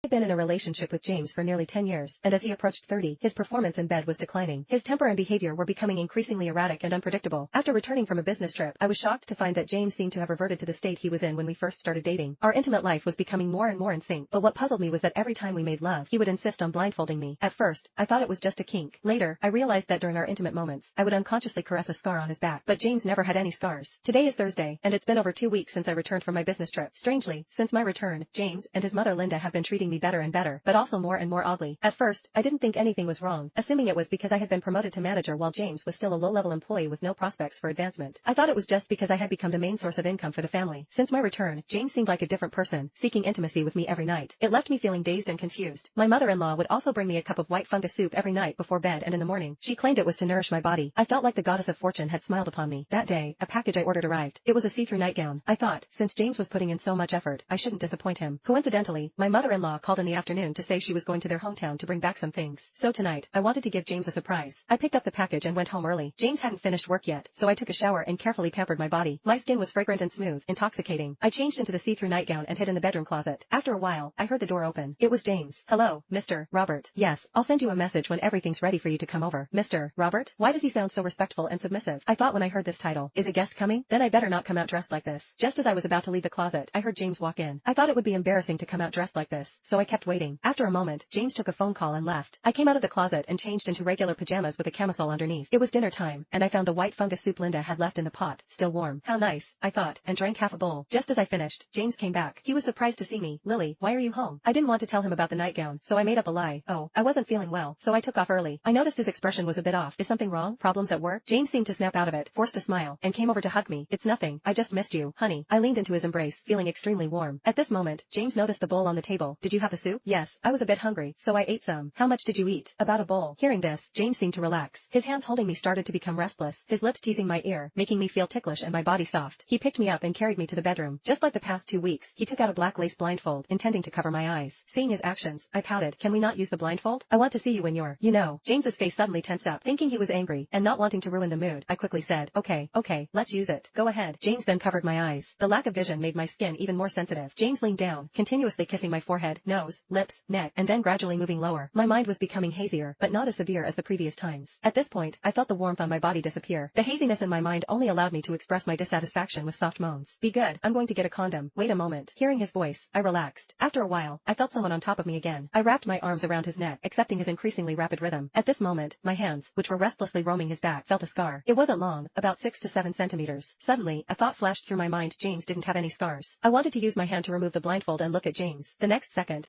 I'd been in a relationship with James for nearly 10 years, and as he approached 30, his performance in bed was declining. His temper and behavior were becoming increasingly erratic and unpredictable. After returning from a business trip, I was shocked to find that James seemed to have reverted to the state he was in when we first started dating. Our intimate life was becoming more and more in sync, but what puzzled me was that every time we made love, he would insist on blindfolding me. At first, I thought it was just a kink. Later, I realized that during our intimate moments, I would unconsciously caress a scar on his back, but James never had any scars. Today is Thursday, and it's been over 2 weeks since I returned from my business trip. Strangely, since my return, James and his mother Linda have been treating me better and better, but also more and more oddly. At first, I didn't think anything was wrong, assuming it was because I had been promoted to manager while James was still a low-level employee with no prospects for advancement. I thought it was just because I had become the main source of income for the family. Since my return, James seemed like a different person, seeking intimacy with me every night. It left me feeling dazed and confused. My mother-in-law would also bring me a cup of white fungus soup every night before bed and in the morning. She claimed it was to nourish my body. I felt like the goddess of fortune had smiled upon me. That day, a package I ordered arrived. It was a see-through nightgown. I thought, since James was putting in so much effort, I shouldn't disappoint him. Coincidentally, my mother-in-law called in the afternoon to say she was going to their hometown to bring back some things. So tonight, I wanted to give James a surprise. I picked up the package and went home early. James hadn't finished work yet, so I took a shower and carefully pampered my body. My skin was fragrant and smooth, intoxicating. I changed into the see-through nightgown and hid in the bedroom closet. After a while, I heard the door open. It was James. Hello, Mr. Robert. Yes, I'll send you a message when everything's ready for you to come over. Mr. Robert? Why does he sound so respectful and submissive? I thought when I heard this title, is a guest coming? Then I better not come out dressed like this. Just as I was about to leave the closet, I heard James walk in. I thought it would be embarrassing to come out dressed like this, so I kept waiting. After a moment, James took a phone call and left. I came out of the closet and changed into regular pajamas with a camisole underneath. It was dinner time, and I found the white fungus soup Linda had left in the pot, still warm. How nice, I thought, and drank half a bowl. Just as I finished, James came back. He was surprised to see me. Lily, why are you home? I didn't want to tell him about the nightgown, so I made up a lie. Oh, I wasn't feeling well, so I took off early. I noticed his expression was a bit off. Is something wrong? Problems at work? James seemed to snap out of it, forced a smile, and came over to hug me. It's nothing. I just missed you, honey. I leaned into his embrace, feeling extremely warm. At this moment, James noticed the bowl on the table. Did you have the soup? Yes, I was a bit hungry, so I ate some. How much did you eat? About a bowl. Hearing this, James seemed to relax. His hands holding me started to become restless, his lips teasing my ear, making me feel ticklish and my body soft. He picked me up and carried me to the bedroom. Just like the past 2 weeks, he took out a black lace blindfold, intending to cover my eyes. Seeing his actions, I pouted. Can we not use the blindfold? I want to see you when you're, you know. James's face suddenly tensed up. Thinking he was angry, and not wanting to ruin the mood, I quickly said, okay, let's use it. Go ahead. James then covered my eyes. The lack of vision made my skin even more sensitive. James leaned down, continuously kissing my forehead, nose, lips, neck, and then gradually moving lower. My mind was becoming hazier, but not as severe as the previous times. At this point, I felt the warmth on my body disappear. The haziness in my mind only allowed me to express my dissatisfaction with soft moans. Be good. I'm going to get a condom. Wait a moment. Hearing his voice, I relaxed. After a while, I felt someone on top of me again. I wrapped my arms around his neck, accepting his increasingly rapid rhythm. At this moment, my hands, which were restlessly roaming his back, felt a scar. It wasn't long, about 6 to 7 centimeters. Suddenly, a thought flashed through my mind. James didn't have any scars. I wanted to use my hand to remove the blindfold and look at James. The next second,